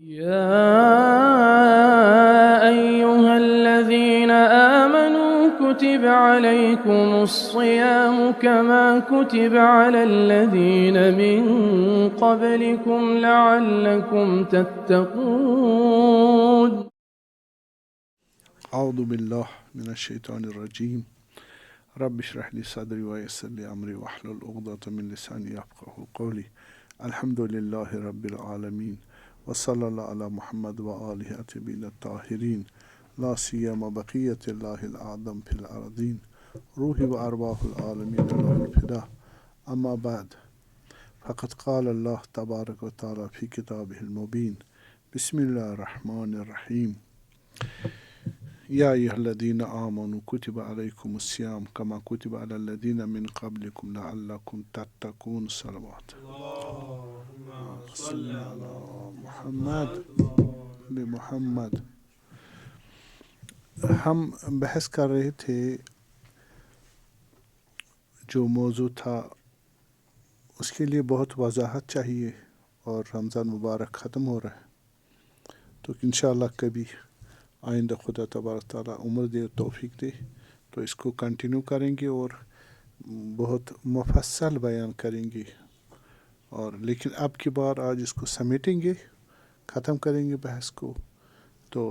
يا أيها الذين آمنوا كتب عليكم الصيام كما كتب على الذين من قبلكم لعلكم تتقون. أعوذ بالله من الشيطان الرجيم. رب اشرح لي صدري ويسر لي أمري واحلل عقدة من لساني يفقهوا قولي. الحمد لله رب العالمين وصلى الله على محمد وآله الطيبين الطاهرين لا سيما بقية الله الأعظم في الأرضين روحي وأرواح العالمين له الفداء. أما بعد فقد قال الله تبارك وتعالى في كتابه المبين بسم الله الرحمن الرحيم. يا أيها الذين آمنوا كتب عليكم الصيام كما كتب على الذين من قبلكم لعلكم تتقون. صلوات اللهم صل على محمد محمد. ہم بحث کر رہے تھے جو موضوع تھا اس کے لیے بہت وضاحت چاہیے اور رمضان مبارک ختم ہو رہا ہے تو انشاءاللہ کبھی آئندہ خدا تبارک تعالیٰ عمر دے توفیق دے تو اس کو کنٹینیو کریں گے اور بہت مفصل بیان کریں گے اور لیکن اب کی بار آج اس کو سمیٹیں گے ختم کریں گے بحث کو. تو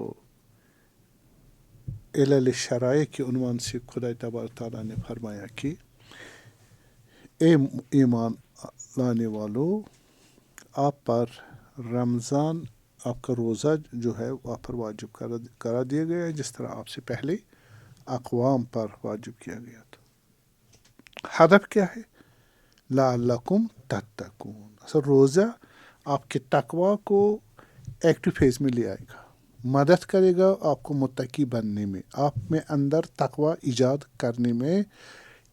علل شرائع کے عنوان سے خدا تبارک تعالیٰ نے فرمایا کہ اے ایمان لانے والو آپ پر رمضان آپ کا روزہ جو ہے آپ پر واجب کرا دیا گیا ہے جس طرح آپ سے پہلے اقوام پر واجب کیا گیا تھا. ہدف کیا ہے؟ لعلکم تتقون. اصل روزہ آپ کے تقوی کو ایکٹیو فیز میں لے آئے گا، مدد کرے گا آپ کو متقی بننے میں، آپ میں اندر تقوی ایجاد کرنے میں.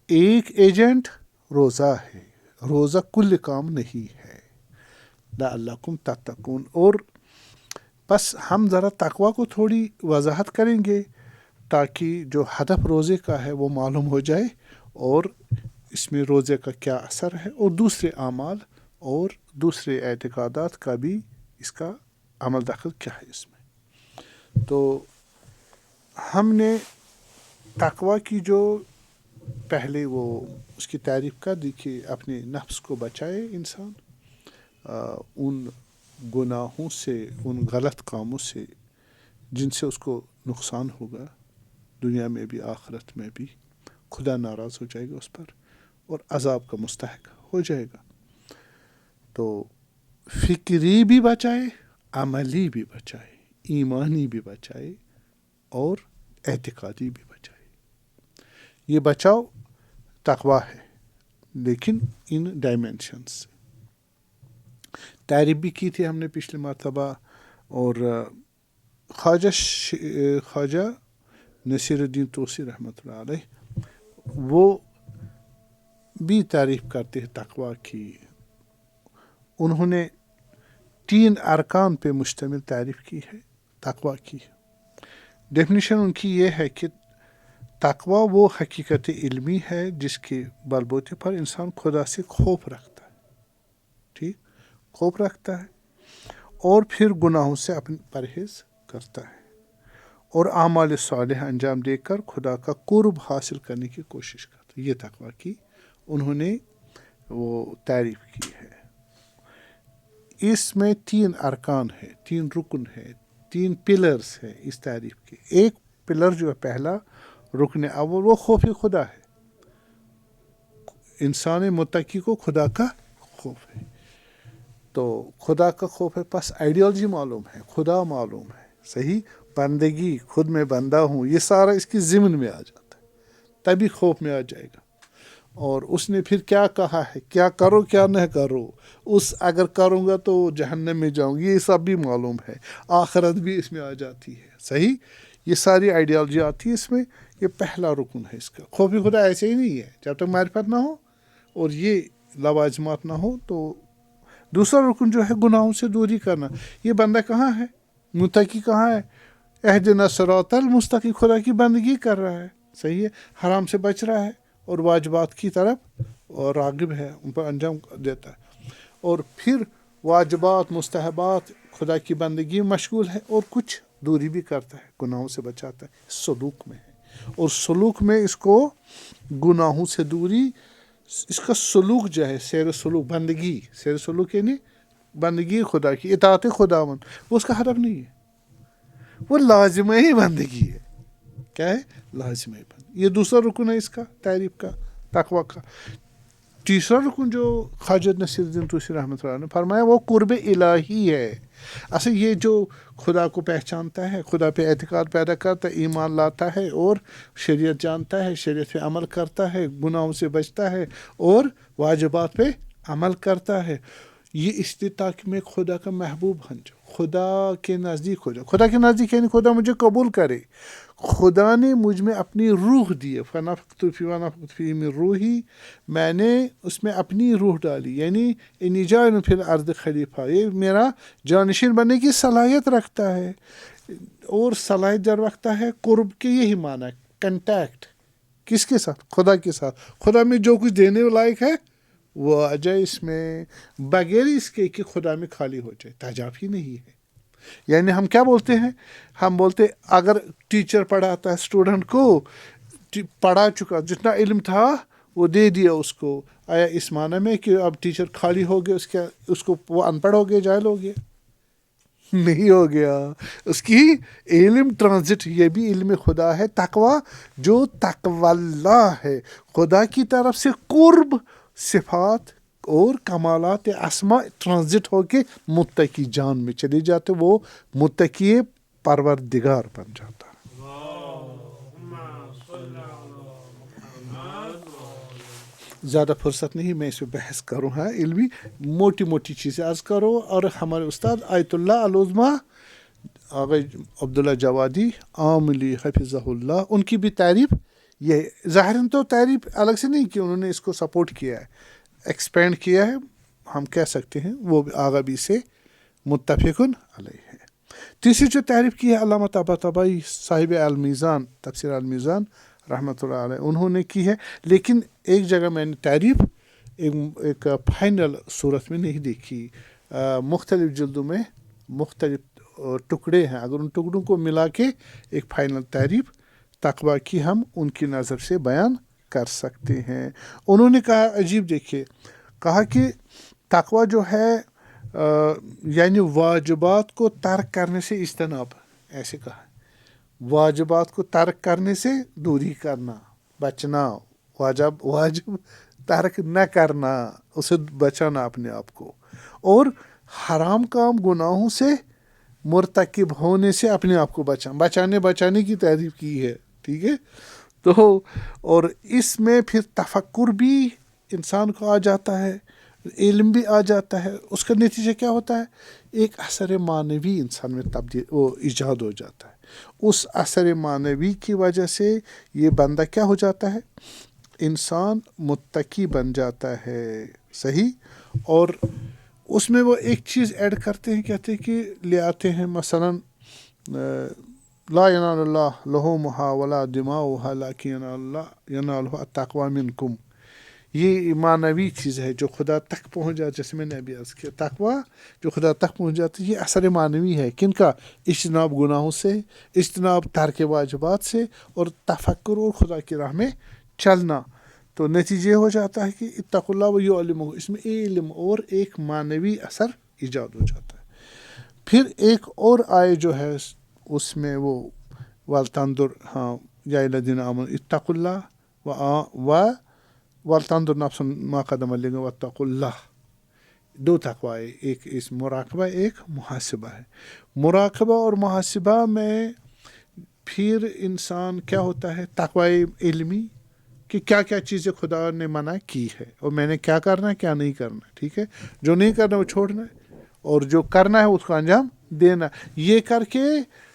ایک ایجنٹ روزہ ہے، روزہ کل کام نہیں ہے. لعلکم تتقون. اور بس ہم ذرا تقوی کو تھوڑی وضاحت کریں گے تاکہ جو ہدف روزے کا ہے وہ معلوم ہو جائے اور اس میں روزے کا کیا اثر ہے اور دوسرے اعمال اور دوسرے اعتقادات کا بھی اس کا عمل دخل کیا ہے اس میں. تو ہم نے تقوی کی جو پہلے وہ اس کی تعریف کر دی کہ اپنے نفس کو بچائے انسان ان گناہوں سے، ان غلط کاموں سے جن سے اس کو نقصان ہوگا دنیا میں بھی آخرت میں بھی. خدا ناراض ہو جائے گا اس پر اور عذاب کا مستحق ہو جائے گا. تو فکری بھی بچائے، عملی بھی بچائے، ایمانی بھی بچائے اور اعتقادی بھی بچائے. یہ بچاؤ تقوی ہے لیکن ان ڈائمینشنز سے. تعریف بھی کی تھی ہم نے پچھلے مرتبہ اور خواجہ نصیر الدین توسی رحمۃ اللہ علیہ وہ بھی تعریف کرتے ہیں تقوی کی. انہوں نے 3 ارکان پہ مشتمل تعریف کی ہے تقوی کی. ڈیفینیشن ان کی یہ ہے کہ تقوی وہ حقیقت علمی ہے جس کے بلبوتے پر انسان خدا سے خوف رکھتا ہے، ٹھیک، خوف رکھتا ہے اور پھر گناہوں سے اپنے پرہیز کرتا ہے اور اعمال صالح انجام دے کر خدا کا قرب حاصل کرنے کی کوشش کرتا ہے. یہ تقوی کی انہوں نے وہ تعریف کی ہے. اس میں 3 ارکان ہے، 3 رکن ہے، 3 پلرز ہے اس تعریف کے. ایک پلر جو ہے پہلا رکن اول وہ خوف خدا ہے. انسان متقی کو خدا کا خوف ہے. تو خدا کا خوف ہے، پس آئیڈیالوجی معلوم ہے، خدا معلوم ہے، صحیح، بندگی، خود میں بندہ ہوں، یہ سارا اس کی ضمن میں آ جاتا ہے تبھی خوف میں آ جائے گا. اور اس نے پھر کیا کہا ہے، کیا کرو کیا نہ کرو، اس اگر کروں گا تو جہنم میں جاؤں گی، یہ سب بھی معلوم ہے. آخرت بھی اس میں آ جاتی ہے، صحیح، یہ ساری آئیڈیالوجی آتی ہے اس میں. یہ پہلا رکن ہے اس کا. خوف خدا ایسے ہی نہیں ہے جب تک معرفت نہ ہو اور یہ لوازمات نہ ہو. تو دوسرا رکن جو ہے گناہوں سے دوری کرنا. یہ بندہ کہاں ہے، متقی کہاں ہے؟ اہدنا الصراط المستقیم، خدا کی بندگی کر رہا ہے، صحیح ہے، حرام سے بچ رہا ہے اور واجبات کی طرف راغب ہے، ان پر انجام دیتا ہے. اور پھر واجبات، مستحبات خدا کی بندگی میں مشغول ہے اور کچھ دوری بھی کرتا ہے، گناہوں سے بچاتا ہے، سلوک میں ہے، اور سلوک میں اس کو گناہوں سے دوری، اس کا سلوک جو ہے سیر سلوک، بندگی، سیر سلوک یعنی بندگی خدا کی، اطاعت خداوند، وہ اس کا ہدف نہیں ہے، وہ لازمہ ہی بندگی ہے. کیا ہے؟ لازمہ بندگی. یہ دوسرا رکن ہے اس کا، تعریف کا، تقوی کا. تیسرا رکن جو خواجہ نصیر الدین طوسی رحمۃ اللہ نے فرمایا وہ قرب الہی ہے. اصل یہ جو خدا کو پہچانتا ہے، خدا پہ اعتقاد پیدا کرتا ہے، ایمان لاتا ہے اور شریعت جانتا ہے، شریعت پہ عمل کرتا ہے، گناہوں سے بچتا ہے اور واجبات پہ عمل کرتا ہے، یہ اس لیے تاکہ میں خدا کا محبوب بن جاؤں، خدا کے نزدیک ہو جاؤں. خدا کے نزدیک یعنی خدا مجھے قبول کرے. خدا نے مجھ میں اپنی روح دی ہے، فَنَفَخْتُ فِيهِ مِن روحی، میں نے اس میں اپنی روح ڈالی، یعنی انی جاعل فی الارض خلیفہ، یہ میرا جانشین بننے کی صلاحیت رکھتا ہے. اور صلاحیت جب رکھتا ہے، قرب کے یہی معنی ہے، کنٹیکٹ کس کے ساتھ؟ خدا کے ساتھ. خدا میں جو کچھ دینے لائق ہے وہ آ جائے اس میں، بغیر اس کے کہ خدا میں خالی ہو جائے. تجافی نہیں ہے. یعنی ہم کیا بولتے ہیں؟ ہم بولتے اگر ٹیچر پڑھاتا ہے اسٹوڈنٹ کو، پڑھا چکا، جتنا علم تھا وہ دے دیا اس کو، آیا اس معنی میں کہ اب ٹیچر خالی ہو گیا، اس کو وہ ان پڑھ ہو گیا، جاہل ہو گیا؟ نہیں ہو گیا. اس کی علم ٹرانزٹ، یہ بھی علم خدا ہے. تقوی جو تقوی اللہ ہے، خدا کی طرف سے قرب، صفات اور کمالات اسما ٹرانزٹ ہو کے متقی جان میں چلے جاتے، وہ متقی پروردگار بن جاتا ہے. زیادہ فرصت نہیں میں اس پہ بحث کروں، ہاں علمی موٹی موٹی چیزیں عرض کرو. اور ہمارے استاد آیت اللہ العظمیٰ آغا عبداللہ جوادی عاملی حفظہ اللہ، ان کی بھی تعریف یہ ظاہراً تو تعریف الگ سے نہیں کی، انہوں نے اس کو سپورٹ کیا ہے، ایکسپینڈ کیا ہے، ہم کہہ سکتے ہیں وہ آغا بھی سے متفق علیہ ہے. تیسری جو تعریف کی ہے علامہ طباطبائی صاحب المیزان، تفسیر المیزان رحمۃ اللہ علیہ، انہوں نے کی ہے. لیکن ایک جگہ میں نے تعریف ایک فائنل صورت میں نہیں دیکھی، مختلف جلدوں میں مختلف ٹکڑے ہیں، اگر ان ٹکڑوں کو ملا کے ایک فائنل تعریف تقوی کی ہم ان کی نظر سے بیان کر سکتے ہیں. انہوں نے کہا عجیب، دیکھیے، کہا کہ تقوی جو ہے یعنی واجبات کو ترک کرنے سے اجتناب، ایسے کہا، واجبات کو ترک کرنے سے دوری کرنا، بچنا، واجب ترک نہ کرنا، اسے بچانا اپنے آپ کو، اور حرام کام گناہوں سے مرتکب ہونے سے اپنے آپ کو بچانے کی تعریف کی ہے. ٹھیک ہے. تو اور اس میں پھر تفکر بھی انسان کو آ جاتا ہے، علم بھی آ جاتا ہے. اس کا نتیجہ کیا ہوتا ہے؟ ایک اثر معنوی انسان میں ایجاد ہو جاتا ہے. اس اثر معنوی کی وجہ سے یہ بندہ کیا ہو جاتا ہے؟ انسان متقی بن جاتا ہے. صحیح. اور اس میں وہ ایک چیز ایڈ کرتے ہیں، کہتے ہیں کہ لے آتے ہیں مثلا لا ینال اللہ لحومها ولا دماؤها لیکن ینالہ التقوی منکم. یہ معنوی چیز ہے جو خدا تک پہنچ جاتا، جیسے میں نے ابھی عرض کیا، تقوی جو خدا تک پہنچ جاتی ہے، یہ اثر معنوی ہے. کن کا؟ اجتناب گناہوں سے، اجتناب ترک واجبات سے، اور تفکر اور خدا کی راہ میں چلنا. تو نتیجہ ہو جاتا ہے کہ اتقوا اللہ ویعلمہ، اس میں علم اور ایک معنوی اثر ایجاد ہو جاتا ہے. پھر ایک اور آئے جو ہے اس میں وہ والتندر، ہاں، یا الذین آمنوا اتقوا اللہ والتندر نفس ما قدمت لغد واتقوا اللہ. دو تقوی ہے، ایک اس مراقبہ، ایک محاسبہ ہے. مراقبہ اور محاسبہ میں پھر انسان کیا ہوتا ہے؟ تقوی علمی، کہ کیا کیا چیزیں خدا نے منع کی ہے اور میں نے کیا کرنا ہے، کیا نہیں کرنا ہے. ٹھیک ہے. جو نہیں کرنا وہ چھوڑنا ہے، اور جو کرنا ہے اس کو انجام دینا. یہ کر کے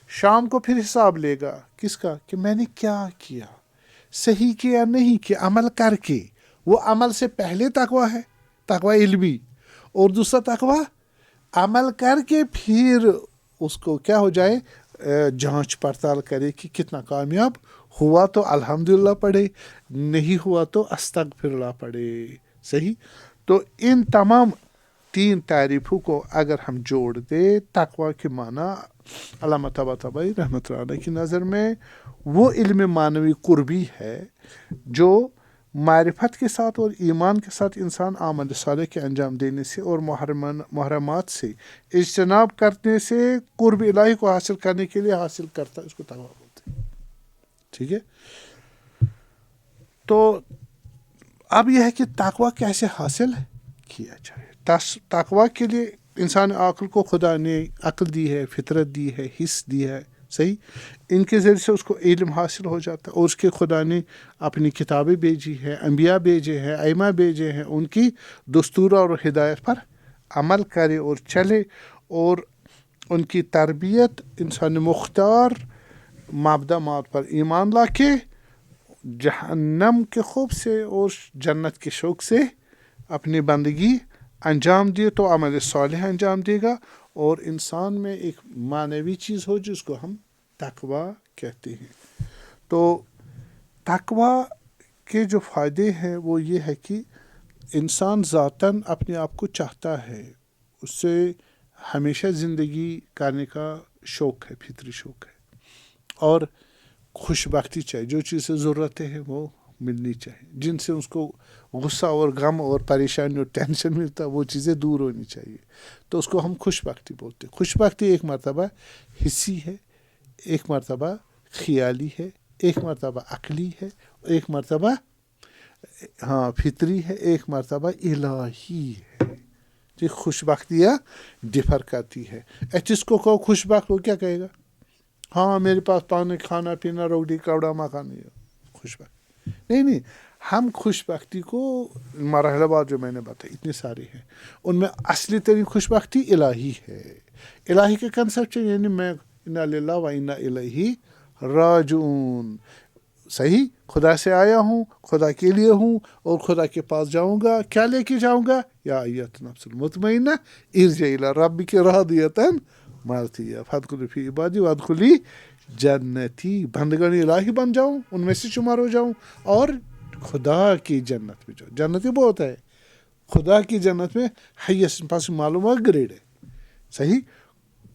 شام کو پھر حساب لے گا کس کا؟ کہ میں نے کیا کیا، صحیح کیا نہیں کیا، عمل کر کے. وہ عمل سے پہلے تقوی ہے، تقوی علمی، اور دوسرا تقوی عمل کر کے پھر اس کو کیا ہو جائے، جانچ پڑتال کرے کہ کتنا کامیاب ہوا تو الحمدللہ پڑھے، نہیں ہوا تو استغفر اللہ پڑھے. صحیح. تو ان تمام تین تعریفوں کو اگر ہم جوڑ دیں، تقوی کے معنی علامہ طباطبائی رحمۃ اللہ علیہ کی نظر میں وہ علم معنوی قربی ہے جو معرفت کے ساتھ اور ایمان کے ساتھ انسان اعمال صالح کے انجام دینے سے اور محرمات سے اجتناب کرنے سے قرب الہی کو حاصل کرنے کے لیے حاصل کرتا ہے، اس کو تقوی بولتے ہیں. ٹھیک ہے. تو اب یہ ہے کہ تقوی کیسے حاصل کیا جائے. تقوی کے لیے انسان عقل کو خدا نے عقل دی ہے، فطرت دی ہے، حس دی ہے، صحیح. ان کے ذریعے سے اس کو علم حاصل ہو جاتا ہے، اور اس کے خدا نے اپنی کتابیں بھیجی ہے، انبیاء بھیجے ہیں، ائمہ بھیجے ہیں، ان کی دستور اور ہدایت پر عمل کرے اور چلے، اور ان کی تربیت انسان مختار مبدأات پر ایمان لا کے جہنم کے خوف سے اور جنت کے شوق سے اپنی بندگی انجام دے تو عمل صالح انجام دے گا، اور انسان میں ایک معنوی چیز ہو جس کو ہم تقوی کہتے ہیں. تو تقوی کے جو فائدے ہیں وہ یہ ہے کہ انسان ذاتاً اپنے آپ کو چاہتا ہے، اس سے ہمیشہ زندگی کرنے کا شوق ہے، فطری شوق ہے، اور خوش بختی چاہیے. جو چیز سے ضرورت ہے وہ ملنی چاہیے، جن سے اس کو غصہ اور غم اور پریشانی اور ٹینشن ملتا ہے وہ چیزیں دور ہونی چاہیے. تو اس کو ہم خوش بختی بولتے ہیں. خوش بختی ایک مرتبہ حسی ہے، ایک مرتبہ خیالی ہے، ایک مرتبہ عقلی ہے، ایک مرتبہ فطری ہے، ایک مرتبہ الہی ہے. یہ خوش بختیاں ڈفر کرتی ہے. جس کو کہو خوش بخت وہ کیا کہے گا؟ ہاں میرے پاس پانی، کھانا پینا، روٹی کپڑا مکان ہے، خوش بخت. نہیں، ہم خوش بختی کو مرحلہ بعد جو میں نے بتایا اتنے سارے ہیں، ان میں اصلی ترین خوش بختی الہی ہے. الہی کے کنسپٹ یعنی میں انا للہ و انا الیہ راجعون، صحیح. خدا سے آیا ہوں، خدا کے لیے ہوں، اور خدا کے پاس جاؤں گا. کیا لے کے جاؤں گا؟ یا ایت نفس المطمئنہ ارجعی الی ربک راضیۃ مرضیہ فادخلی فی عبادی وادخلی جنتی. بندگان الہی بن جاؤں، ان میں سے شمار ہو جاؤں، اور خدا کی جنت میں جاؤں. جنت بہت ہے، خدا کی جنت میں حیث پاس معلوم ہے گریڈ ہے، صحیح.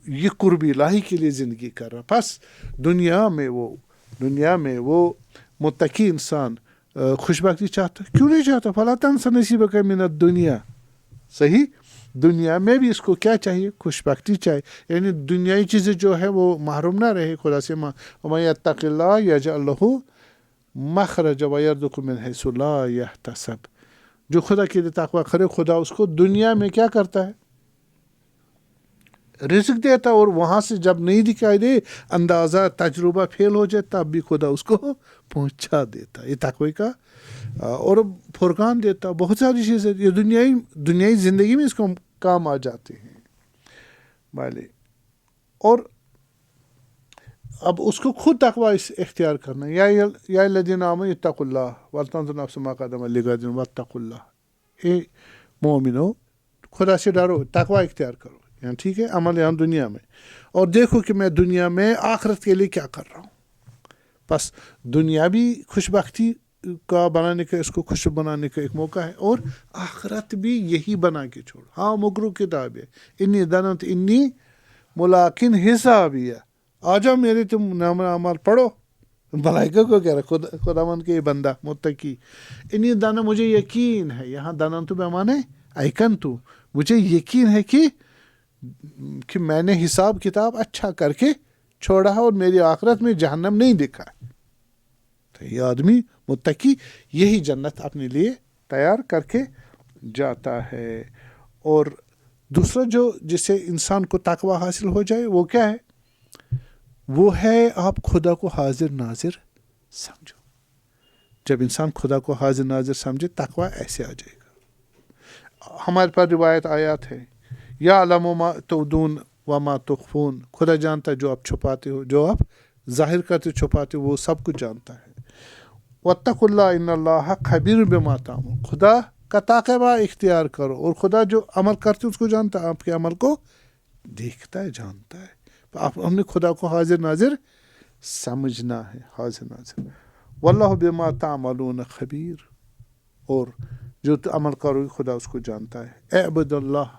یہ قرب الہی کے لیے زندگی کر رہا. پس دنیا میں وہ متقی انسان خوش بختی چاہتا ہے. کیوں نہیں چاہتا؟ فلا تنس نصیبک من الدنیا، صحیح. دنیا میں بھی اس کو کیا چاہیے؟ خوش بختی چاہیے. یعنی دنیائی چیزیں جو ہے وہ محروم نہ رہے خدا سے. ومن یتق اللہ یجعل لہ مخرجا ویرزقہ من حیث لا یحتسب. جو خدا کے لیے تقوی کرے، خدا اس کو دنیا میں کیا کرتا ہے؟ رزق دیتا، اور وہاں سے جب نہیں دکھائی دے، اندازہ تجربہ فیل ہو جائے، تب بھی خدا اس کو پہنچا دیتا. یہ تقوی کا اور فرقان دیتا. بہت ساری چیزیں یہ دنیائی زندگی میں اس کو کام آ جاتے ہیں بھائی. اور اب اس کو خود تقوی اختیار کرنا. یا الذین آمنوا اتقوا اللہ ولتنظر نفس ما قدمت لغد واتقوا اللہ. اے مومنو، خدا سے ڈرو، تقوی اختیار کرو. یعنی ٹھیک ہے، عمل یہاں دنیا میں، اور دیکھو کہ میں دنیا میں آخرت کے لیے کیا کر رہا ہوں. بس دنیا بھی خوش بختی کا بنانے کا، اس کو خوش بنانے کا ایک موقع ہے، اور آخرت بھی یہی بنا کے چھوڑ. ہاں مقروء کتاب ہے، انی ظننت انی ملاقٍ حسابیہ. آ جاؤ میرے تم نام اعمال پڑھو. ملائکہ کو کہہ رہا خداوند کے بندہ متقی. انی دانا، مجھے یقین ہے. یہاں دانا تو بمانے ایکن تو، مجھے یقین ہے کہ میں نے حساب کتاب اچھا کر کے چھوڑا ہے، اور میری آخرت میں جہنم نہیں دیکھا. تو یہ آدمی متقی یہی جنت اپنے لیے تیار کر کے جاتا ہے. اور دوسرا جو جس سے انسان کو تقوی حاصل ہو جائے وہ کیا ہے؟ وہ ہے آپ خدا کو حاضر ناظر سمجھو. جب انسان خدا کو حاضر ناظر سمجھے، تقوی ایسے آ جائے گا. ہمارے پاس روایت آیات ہے، یعلم ما تبدون وما تخفون. خدا جانتا ہے جو آپ چھپاتے ہو، جو آپ ظاہر کرتے چھپاتے ہو، وہ سب کچھ جانتا ہے. واتقوا اللہ ان اللہ خبیر بما تعملون. خدا کا تقوی اختیار کرو، اور خدا جو عمل کرتے اس کو جانتا ہے، آپ کے عمل کو دیکھتا ہے، جانتا ہے. ہم نے خدا کو حاضر ناظر سمجھنا ہے، حاضر ناظر. واللہ بما تعملون خبیر. اور جو عمل کرو خدا اس کو جانتا ہے. اعبد اللہ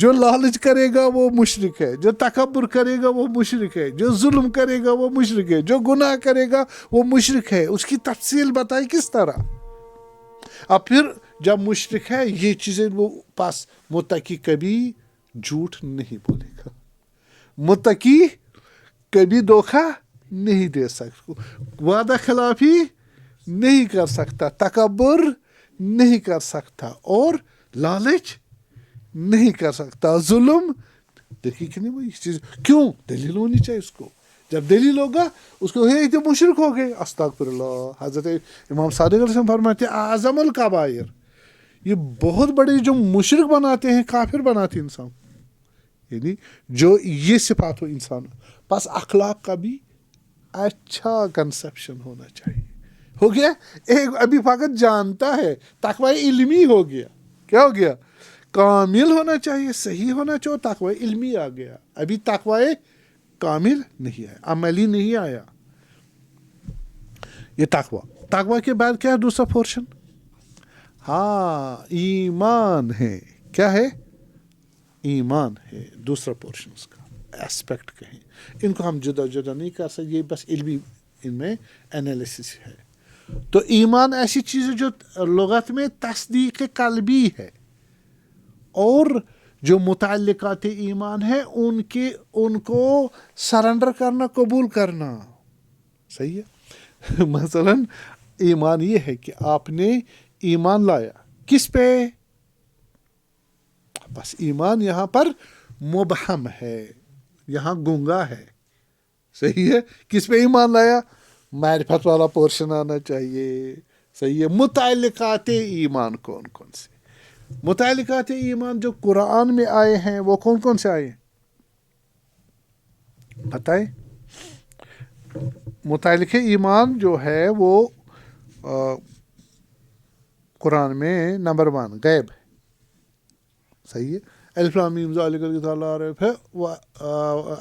جو لالچ کرے گا وہ مشرک ہے، جو تکبر کرے گا وہ مشرک ہے، جو ظلم کرے گا وہ مشرک ہے، جو گناہ کرے گا وہ مشرک ہے. اس کی تفصیل بتائی کس طرح. اب پھر جب مشرک ہے یہ چیزیں وہ پاس متقی کبھی جھوٹ نہیں بولے گا، متقی کبھی دھوکہ نہیں دے سکتا، وعدہ خلافی نہیں کر سکتا، تکبر نہیں کر سکتا، اور لالچ نہیں کر سکتا، ظلم. دیکھیے کہ نہیں وہ اس چیز کیوں دلیل ہونی چاہیے اس کو. جب دلیل ہوگا اس کو یہ تو مشرک ہو گئے. استغفر اللہ. حضرت امام صادق علیہ السلام فرماتے ہیں اعظم الکبائر، یہ بہت بڑے جو مشرک بناتے ہیں، کافر بناتے ہیں انسان، یعنی جو یہ صفات ہو انسان. پس اخلاق کا بھی اچھا کنسپشن ہونا چاہیے. ہو گیا ایک ابھی فقط جانتا ہے، تقوی علمی ہو گیا. کیا ہو گیا؟ کامل ہونا چاہیے، صحیح ہونا چاہیے. تقوی علمی آ گیا، ابھی تقوی کامل نہیں آیا، عملی نہیں آیا. یہ تقوی کے بعد کیا ہے دوسرا پورشن؟ ہاں ایمان ہے. کیا ہے؟ ایمان ہے دوسرا پورشن. اس کا اسپیکٹ کہیں ان کو ہم جدا جدا نہیں کر سکتے، یہ بس علمی ان میں انالیسس ہے. تو ایمان ایسی چیز ہے جو لغت میں تصدیق قلبی ہے، اور جو متعلقات ایمان ہے ان کو سرنڈر کرنا، قبول کرنا. صحیح ہے. مثلا ایمان یہ ہے کہ آپ نے ایمان لایا کس پہ؟ بس ایمان یہاں پر مبہم ہے، یہاں گنگا ہے. صحیح ہے. کس پہ ایمان لایا؟ معرفت والا پورشن آنا چاہیے. صحیح ہے. متعلقات ایمان کون کون سے؟ متعلقات ایمان جو قرآن میں آئے ہیں وہ کون کون سے آئے ہیں بتائیں. متعلق ایمان جو ہے وہ قرآن میں نمبر 1 غیب ہے. صحیح ہے. الف لام میم ذالک الکتاب لا ریب ہے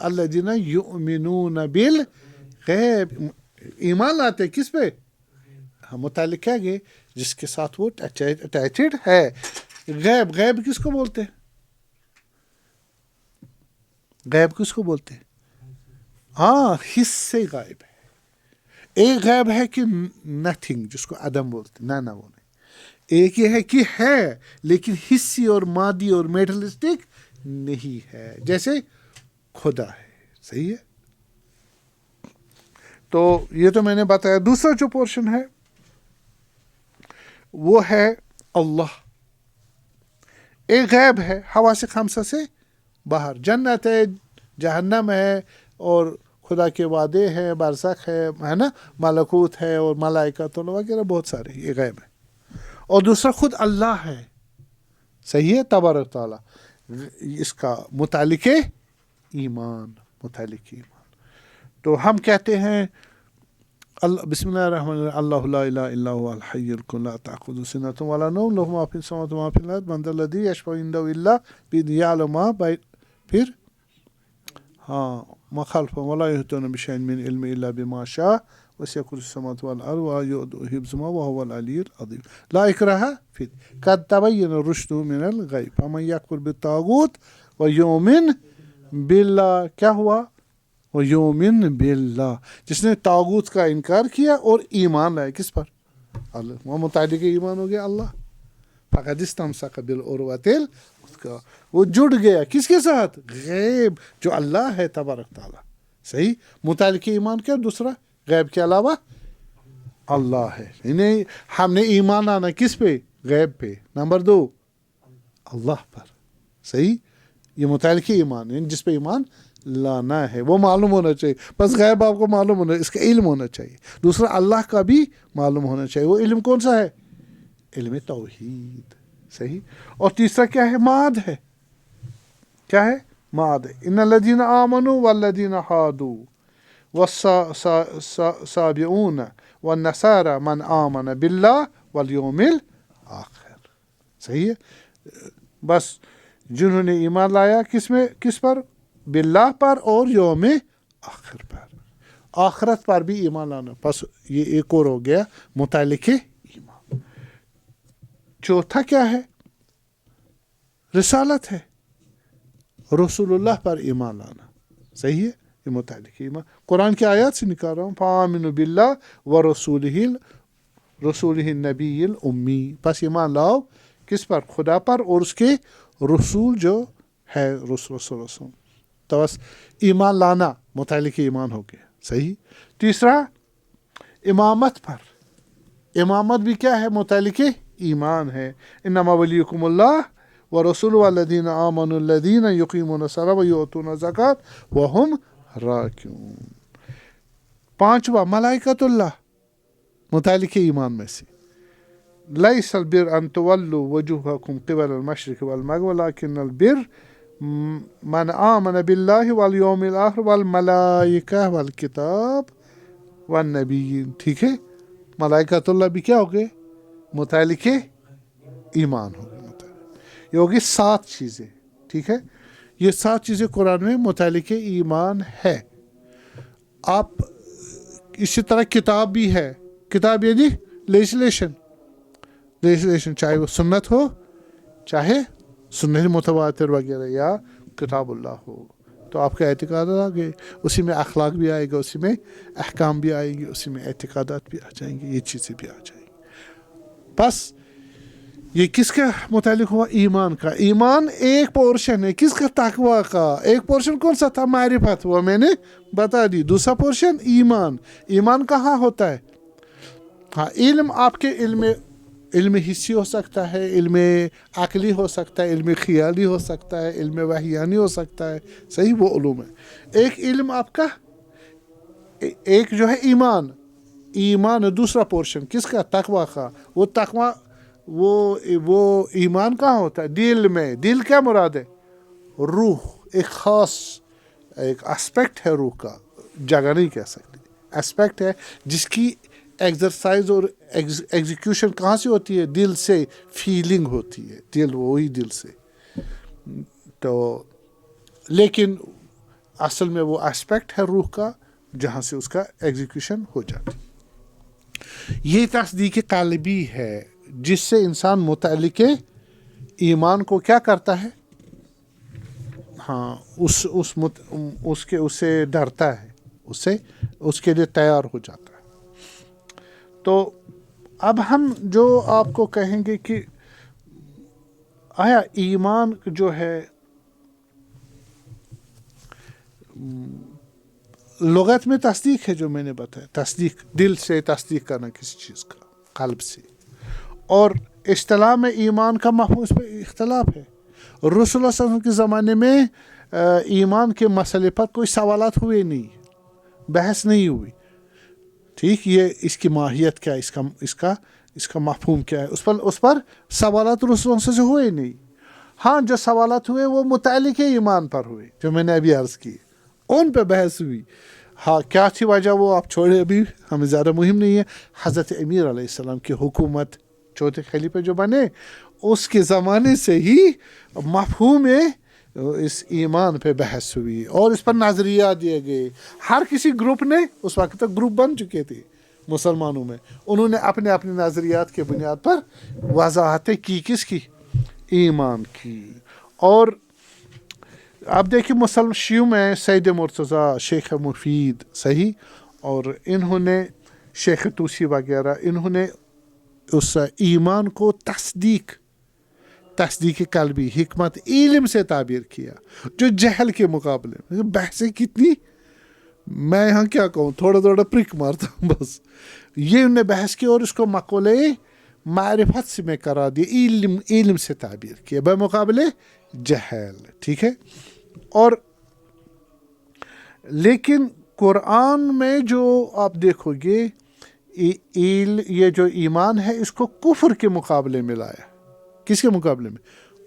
الذین یؤمنون بالغیب. ایمان لاتے کس پہ؟ متعلق کیا گئے جس کے ساتھ وہ اٹیچڈ ہے. غیب. غیب کس کو بولتے ہیں؟ غیب کس کو بولتے ہیں؟ ہاں حصے غائب ہے. ایک غیب ہے کہ نتھنگ، جس کو عدم بولتے ہیں، نہ وہ نہیں. ایک یہ ہے کہ ہے لیکن حصی اور مادی اور میٹرلسٹک نہیں ہے، جیسے خدا ہے. صحیح ہے. تو یہ تو میں نے بتایا. دوسرا جو پورشن ہے وہ ہے اللہ. ایک غیب ہے حواس خمسہ سے باہر، جنت ہے، جہنم ہے، اور خدا کے وعدے ہیں، برزخ ہے نا، ملکوت ہے، اور ملائکۃ وغیرہ بہت سارے. یہ غیب ہے. اور دوسرا خود اللہ ہے. صحیح ہے. تبارک تعالیٰ. اس کا متعلق ایمان. متعلق ایمان. تو ہم کہتے ہیں بسم اللہ الرحمن الرحیم اللہ لا الہ الا هو الحی القیوم لا تأخذہ سنۃ ولا نوم له ما فی السماوات وما فی الارض من ذا الذی یشفع عنده الا بإذنہ یعلم ما پھر ہاں ما خلفهم ولا یحیطون بشیء من علمہ الا بما شاء وسع کرسی السماوات والارض ولا یؤوده حفظهما وهو العلی العظیم. لا اکراہ فی قد تبین الرشد من الغی فمن یکفر بالطاغوت ویؤمن باللہ. کیا ہوا؟ وَيُؤْمِنْ بِاللَّهِ. جس نے طاغوت کا انکار کیا اور ایمان لائے کس پر؟ اللہ. وہ متعلق ایمان ہو گیا اللہ. فَقَدِ اسْتَمْسَكَ بِالْعُرْوَةِ الْوُثْقَىٰ. وہ جڑ گیا کس کے ساتھ؟ غیب جو اللہ ہے تبارک تعالیٰ. صحیح. متعلق ایمان کیا دوسرا؟ غیب کے علاوہ اللہ ہے. یعنی ہم نے ایمان لانا کس پہ؟ غیب پہ. نمبر 2 اللہ پر. صحیح. یہ متعلق ایمان یعنی جس پہ ایمان لانا ہے وہ معلوم ہونا چاہیے. بس غیب آپ کو معلوم ہونا، اس کا علم ہونا چاہیے. دوسرا اللہ کا بھی معلوم ہونا چاہیے. وہ علم کون سا ہے؟ علم توحید. صحیح. اور تیسرا کیا ہے؟ معاد ہے. کیا ہے؟ معاد. ان الذین آمنوا والذین ہادوا والصابئون والنصارى من آمن باللہ والیوم الآخر. صحیح ہے. بس جنہوں نے ایمان لایا کس پر؟ باللہ پر اور یوم آخر پر. آخرت پر بھی ایمان لانا. بس یہ ایک اور ہو گیا متعلق ایمان. چوتھا کیا ہے؟ رسالت ہے. رسول اللہ پر ایمان لانا. صحیح ہے, یہ متعلق ایمان قرآن کی آیات سے نکال رہا ہوں. فآمنوا باللہ رسولہ النبی الامی. بس ایمان لاؤ کس پر؟ خدا پر اور اس کے رسول جو ہے رسول صلی اللہ علیہ وسلم. تو بس ایمان لانا متعلق ایمان ہو گیا. صحیح. تیسرا امامت پر. امامت بھی کیا ہے؟ متعلق ایمان ہے. انما ولیکم اللہ ورسولہ والذین آمنوا الذین یقیمون الصلاۃ ویؤتون الزکاۃ وہم راکعون. پانچواں ملائکۃ اللہ متعلق ایمان میں سے. لیس البر ان تولوا وجوہکم قبل المشرق والمغرب ولکن البر من آمن باللہ والیوم الآخر والملائکہ والکتاب والنبیین. ٹھیک ہے. ملائکۃ اللہ بھی کیا ہو گئے؟ متعلق ایمان ہو گئے. یہ ہوگی 7 چیزیں. ٹھیک ہے. یہ 7 چیزیں قرآن میں متعلق ایمان ہے. آپ اسی طرح کتاب بھی ہے. کتاب یعنی لیجسلیشن چاہے وہ سنت ہو چاہے سنت متواتر وغیرہ یا کتاب اللہ ہو. تو آپ کا اعتقاد آ گئے. اسی میں اخلاق بھی آئے گا, اسی میں احکام بھی آئیں گے, اسی میں اعتقادات بھی آ جائیں گے, یہ چیزیں بھی آ جائیں گی. بس یہ کس کا متعلق ہوا؟ ایمان کا. ایمان ایک پورشن ہے. کس کا؟ تقوی کا. ایک پورشن کون سا تھا؟ معرفت. وہ میں نے بتا دی. دوسرا پورشن ایمان. ایمان کہاں ہوتا ہے؟ ہاں, علم آپ کے علم حسی ہو سکتا ہے, علم عقلی ہو سکتا ہے, علم خیالی ہو سکتا ہے, علم وحیانی ہو سکتا ہے. صحیح, وہ علوم ہے. ایک علم آپ کا, ایک جو ہے ایمان دوسرا پورشن کس کا؟ تقوی کا. وہ تقوی وہ ایمان کہاں ہوتا ہے؟ دل میں. دل کیا مراد ہے؟ روح. ایک خاص ایک اسپیکٹ ہے روح کا, جگہ نہیں کہہ سکتے, اسپیکٹ ہے جس کی ایکسرسائز اور ایگزیکیوشن کہاں سے ہوتی ہے؟ دل سے. فیلنگ ہوتی ہے دل, وہی دل سے. تو لیکن اصل میں وہ اسپیکٹ ہے روح کا جہاں سے اس کا ایگزیکیوشن ہو جاتی. یہ تصدیق قلبی ہے جس سے انسان متعلق ایمان کو کیا کرتا ہے؟ ہاں, اس سے ڈرتا ہے, اس کے لیے تیار ہو جاتا ہے. تو اب ہم جو آپ کو کہیں گے کہ آیا ایمان جو ہے لغت میں تصدیق ہے جو میں نے بتایا, تصدیق دل سے تصدیق کرنا کسی چیز کا, قلب سے. اور اصطلاح میں ایمان کا مفہوم اس پہ اختلاف ہے. رسول اللہ صلی اللہ علیہ وسلم کے زمانے میں ایمان کے مسئلے پر کوئی سوالات ہوئے نہیں, بحث نہیں ہوئی. ٹھیک, یہ اس کی ماہیت کیا ہے, اس کا مفہوم کیا ہے, اس پر سوالات رسول اللہ صلی اللہ علیہ وسلم سے ہوئے نہیں. ہاں, جو سوالات ہوئے وہ متعلق ایمان پر ہوئے جو میں نے ابھی عرض کی, ان پہ بحث ہوئی. ہاں, کیا تھی وجہ وہ آپ چھوڑے, ابھی ہمیں زیادہ مہم نہیں ہے. حضرت امیر علیہ السلام کی حکومت, چوتھے خلیفہ جو بنے, اس کے زمانے سے ہی مفہوم اس ایمان پہ بحث ہوئی اور اس پر نظریات دیے گئے. ہر کسی گروپ نے, اس وقت تک گروپ بن چکے تھے مسلمانوں میں, انہوں نے اپنے اپنے نظریات کے بنیاد پر وضاحتیں کی. کس کی؟ ایمان کی. اور اب دیکھیں شیعوں میں سید مرتضیٰ, شیخ مفید, صحیح, اور انہوں نے شیخ توسی وغیرہ, انہوں نے اس ایمان کو تصدیق قلبی, حکمت, علم سے تعبیر کیا, جو جہل کے مقابلے میں. بحثیں کتنی, میں یہاں کیا کہوں, تھوڑا پرک مارتا ہوں بس. یہ انہوں نے بحث کی اور اس کو مقولے معرفت سے میں قرار دیا, علم سے تعبیر کیا بمقابلے جہل. ٹھیک ہے. اور لیکن قرآن میں جو آپ دیکھو گے, یہ جو ایمان ہے اس کو کفر کے مقابلے میں لایا. کس کے مقابلے میں؟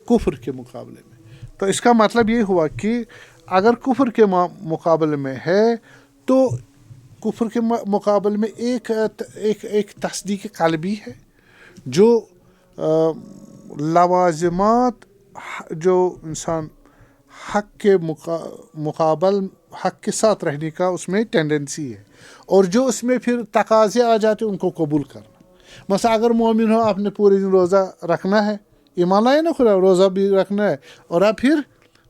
کفر کے مقابلے میں. تو اس کا مطلب یہ ہوا کہ اگر کفر کے مقابلے میں ہے تو کفر کے مقابلے میں ایک تصدیق قلبی ہے جو لوازمات جو انسان حق کے مقابل حق کے ساتھ رہنے کا اس میں ٹینڈنسی ہے, اور جو اس میں پھر تقاضے آ جاتے ہیں ان کو قبول کرنا. مثلا اگر مومن ہو, آپ نے پورے دن روزہ رکھنا ہے, ایمان لائے نا خدا, روزہ بھی رکھنا ہے, اور آپ پھر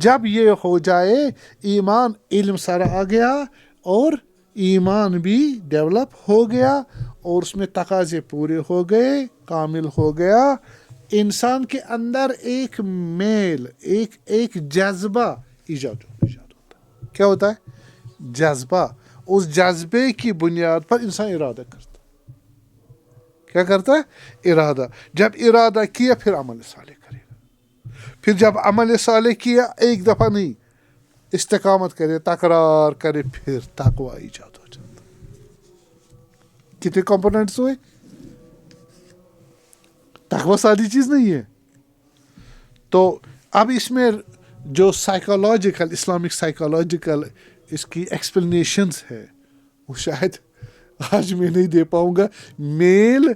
جب یہ ہو جائے ایمان علم سر آ گیا اور ایمان بھی ڈیولپ ہو گیا اور اس میں تقاضے پورے ہو گئے کامل ہو گیا انسان کے اندر ایک میل ایک جذبہ ایجاد ہوتا ہے کیا ہوتا ہے جذبہ اس جذبے کی بنیاد پر انسان ارادہ کرتا ہے کیا کرتا ہے ارادہ جب ارادہ کیا پھر عمل صالح کرے گا پھر جب عمل صالح کیا ایک دفعہ نہیں استقامت کرے تکرار کرے پھر تقوی ایجاد ہو جاتا کتنے کمپوننٹس ہوئے تقوی سادی چیز نہیں ہے تو اب اس میں جو سائیکالوجیکل اسلامک سائیکالوجیکل اس کی ایکسپلینیشنز ہے وہ شاید آج میں نہیں دے پاؤں گا میل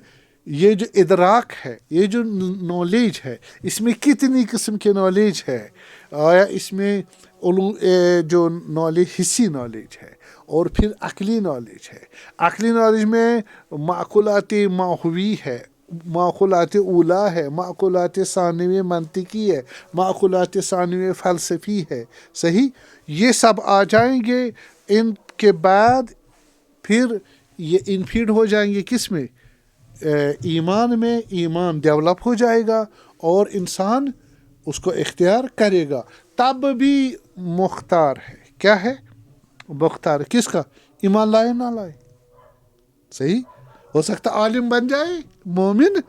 یہ جو ادراک ہے یہ جو نالج ہے اس میں کتنی قسم کے نالج ہے آیا اس میں جو نالج حصی نالج ہے اور پھر عقلی نالج ہے عقلی نالج میں معقولات ماحوی ہے معقولات اولا ہے معقولات ثانوی منطقی ہے معقولات ثانوی فلسفی ہے صحیح یہ سب آ جائیں گے ان کے بعد پھر یہ انفیڈ ہو جائیں گے کس میں ایمان میں ایمان ڈیولپ ہو جائے گا اور انسان اس کو اختیار کرے گا تب بھی مختار ہے کیا ہے مختار کس کا ایمان لائے نہ لائے صحیح ہو سکتا عالم بن جائے مومن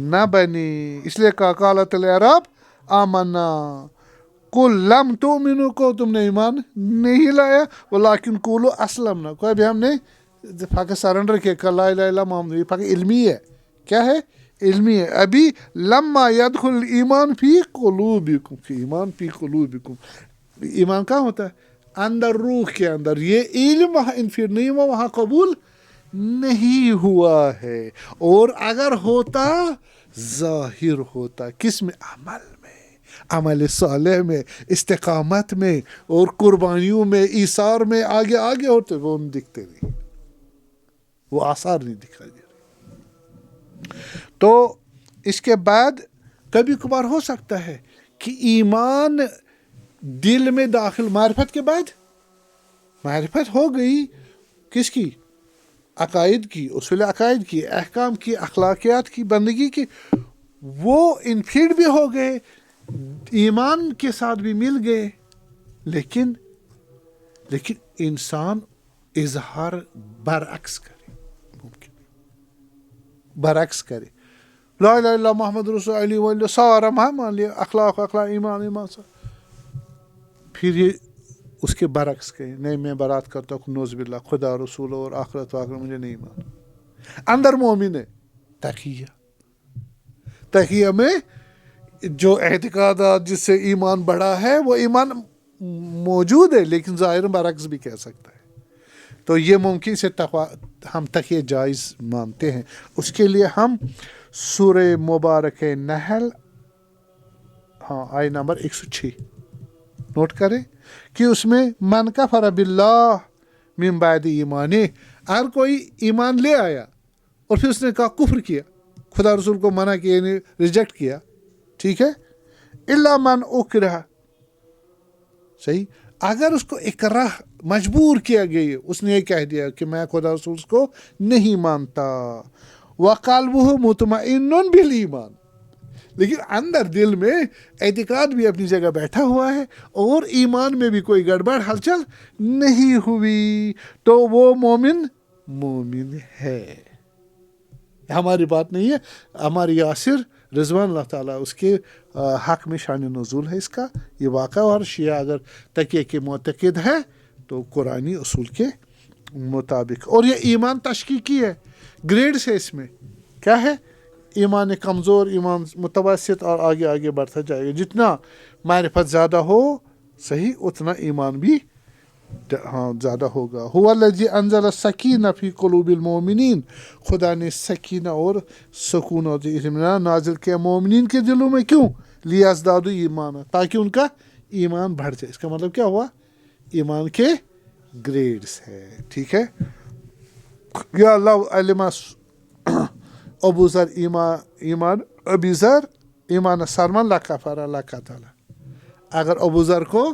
نہ بنے اس لیے کہا قالت الاعراب آمنا قل لم تؤمنوا کو تم نے ایمان نہیں لایا ولکن قولوا اسلمنا کوئی ابھی ہم نے فقط سرنڈر کیا کہ لا الہ الا اللہ محمد یہ فقط علمی ہے کیا ہے علمی ہے ابھی لما يدخل ایمان فی قلوبکم کہ ایمان فی قلوبکم ایمان کہاں ہوتا ہے اندر روح کے اندر یہ علم وہاں انفیڈ نہیں ہوا وہاں قبول نہیں ہوا ہے اور اگر ہوتا ظاہر ہوتا کس میں عمل صالح میں استقامت میں اور قربانیوں میں ایثار میں آگے آگے ہوتے وہ دکھتے نہیں وہ آثار نہیں دکھائی دے رہے تو اس کے بعد کبھی کبھار ہو سکتا ہے کہ ایمان دل میں داخل معرفت کے بعد معرفت ہو گئی کس کی عقائد کی اصول عقائد کی احکام کی اخلاقیات کی بندگی کی وہ انفیڈ بھی ہو گئے ایمان کے ساتھ بھی مل گئے لیکن انسان اظہار برعکس کرے ممکن برعکس کرے لا الہ الا اللہ محمد رسول علی ولی سارا مان لیا اخلاق ایمان پھر یہ اس کے برعکس کہیں نہیں میں برات کرتا ہوں نوز باللہ خدا رسول اور آخرت واخرت مجھے نہیں مان اندر مومن ہے تقیہ میں جو اعتقادات جس سے ایمان بڑھا ہے وہ ایمان موجود ہے لیکن ظاہر برعکس بھی کہہ سکتا ہے تو یہ ممکن سے ہم تقیہ جائز مانتے ہیں اس کے لیے ہم سورہ مبارک نحل آیت نمبر 106 نوٹ کریں کہ اس میں من کفر باللہ من بعد ایمانے اگر کوئی ایمان لے آیا اور پھر اس نے کہا کفر کیا خدا رسول کو منع کیا یعنی ریجیکٹ کیا ٹھیک ہے الا من اکرہ صحیح اگر اس کو اکراہ مجبور کیا گیا اس نے یہ کہہ دیا کہ میں خدا رسول کو نہیں مانتا وقلبہ مطمئن بالایمان لیکن اندر دل میں اعتقاد بھی اپنی جگہ بیٹھا ہوا ہے اور ایمان میں بھی کوئی گڑبڑ ہلچل نہیں ہوئی تو وہ مومن ہے ہماری بات نہیں ہے ہماری یاسر رضوان اللہ تعالیٰ اس کے حق میں شان نزول ہے اس کا یہ واقعہ اور شیعہ اگر تقیہ کے معتقد ہے تو قرآنی اصول کے مطابق اور یہ ایمان تشکیکی ہے گریڈز ہے اس میں کیا ہے ایمان کمزور ایمان متوسط اور آگے آگے بڑھتا جائے گا جتنا معرفت زیادہ ہو صحیح اتنا ایمان بھی زیادہ ہوگا هو الذی انزل السکینہ فی قلوب المؤمنین خدا نے سکینہ اور سکون اور اطمینان نازل کیا مومنین کے دلوں میں کیوں لیزدادوا ایمانا تاکہ ان کا ایمان بڑھ جائے اس کا مطلب کیا ہوا ایمان کے گریڈز ہے ٹھیک ہے یا اللہ علم ابو ذر ایمان ابی ذر ایمان سرمن لکفر اللہ تعالی اگر ابو ذر کو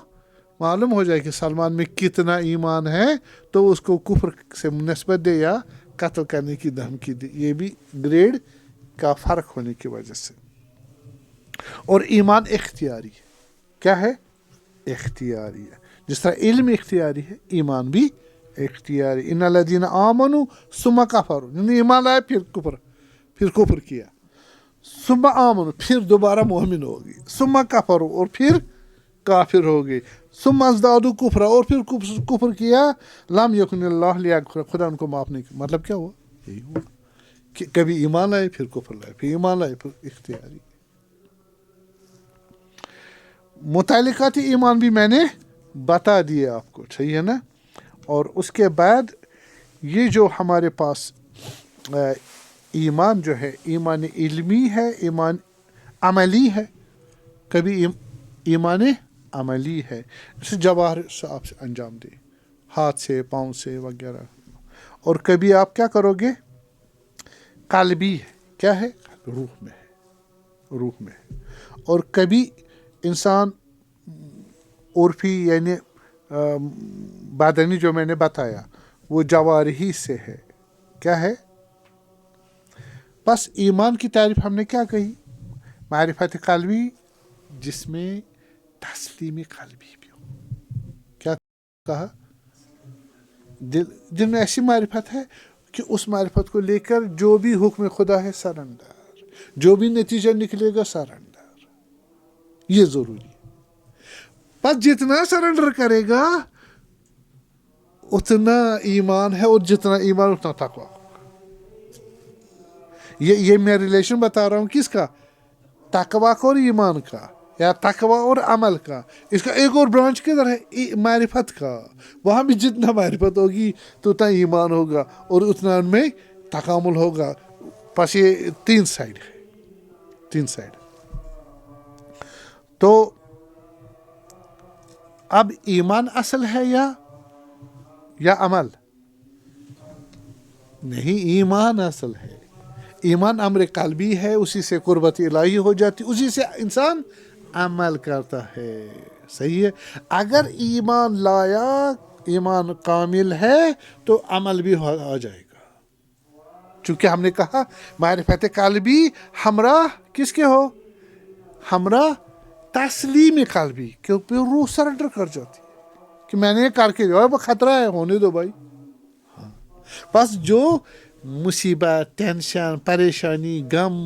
معلوم ہو جائے کہ سلمان میں کتنا ایمان ہے تو اس کو کفر سے نسبت دے یا قتل کرنے کی دھمکی دے. یہ بھی گریڈ کا فرق ہونے کی وجہ سے. اور ایمان اختیاری ہے. کیا ہے؟ اختیاری ہے. جس طرح علم اختیاری ہے ایمان بھی اختیاری. ان الذین آمنوا ثم کفروا، یعنی ایمان لائے پھر کفر کیا، ثم آمنوا پھر دوبارہ مومن ہو گئے، ثم کفروا اور پھر کافر ہو گئے، ثم ازدادوا کفرا اور پھر کفر کیا، لم یکن اللہ لیغفر، خدا ان کو معاف نہیں کیا. مطلب کیا ہوا؟ یہی ہوا کہ کبھی ایمان لائے پھر کفر لائے، پھر ایمان لائے پھر اختیاری. متعلقات ایمان بھی میں نے بتا دیے آپ کو، صحیح ہے نا. اور اس کے بعد یہ جو ہمارے پاس ایمان جو ہے، ایمان علمی ہے، ایمان عملی ہے. کبھی ایمان عملی ہے جیسے جواہر سے آپ سے انجام دے، ہاتھ سے، پاؤں سے وغیرہ. اور کبھی آپ کیا کرو گے؟ قلبی ہے. کیا ہے؟ روح میں ہے، روح میں ہے. اور کبھی انسان عرفی یعنی بدنی جو میں نے بتایا وہ جوارحی سے ہے. کیا ہے؟ بس ایمان کی تعریف ہم نے کیا کہی؟ معرفت قلبی جس میں تسلیم قلبی بھی ہو. کیا کہا؟ دل میں ایسی معرفت ہے کہ اس معرفت کو لے کر جو بھی حکم خدا ہے سرنڈر، جو بھی نتیجہ نکلے گا سرنڈر. یہ ضروری ہے. بس جتنا سرنڈر کرے گا اتنا ایمان ہے، اور جتنا ایمان اتنا تقویٰ. یہ میں ریلیشن بتا رہا ہوں کس کا؟ تقویٰ اور ایمان کا، یا تقویٰ اور عمل کا. اس کا ایک اور برانچ کدھر ہے؟ معرفت کا. وہاں بھی جتنا معرفت ہوگی تو اتنا ایمان ہوگا اور اتنا ان میں تکامل ہوگا. بس یہ تین سائڈ ہے، تین سائڈ. تو اب ایمان اصل ہے یا عمل؟ نہیں، ایمان اصل ہے. ایمان امر قلبی ہے، اسی سے قربت الہی ہو جاتی، اسی سے انسان عمل کرتا ہے. صحیح ہے. اگر ایمان لایا، ایمان کامل ہے تو عمل بھی آ جائے گا. چونکہ ہم نے کہا معرفت قلبی ہمراہ کس کے ہو؟ ہمراہ تسلیم قلبی، کہ روح سرنڈر کر جاتی ہے کہ میں نے کر کے جو خطرہ ہے ہونے دو بھائی. بس جو مصیبت، ٹینشن، پریشانی، غم،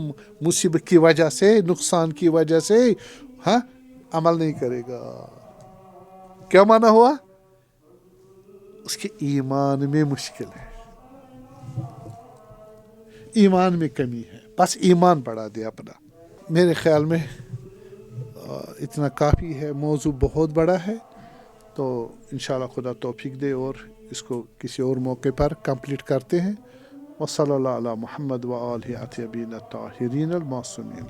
مصیبت کی وجہ سے، نقصان کی وجہ سے عمل نہیں کرے گا. کیا معنی ہوا؟ اس کے ایمان میں مشکل ہے، ایمان میں کمی ہے. بس ایمان بڑھا دے اپنا. میرے خیال میں اتنا کافی ہے. موضوع بہت بڑا ہے، تو انشاءاللہ خدا توفیق دے اور اس کو کسی اور موقع پر کمپلیٹ کرتے ہیں. وصلی اللہ علی محمد و آلہ اطیبین الطاہرین المعصومین.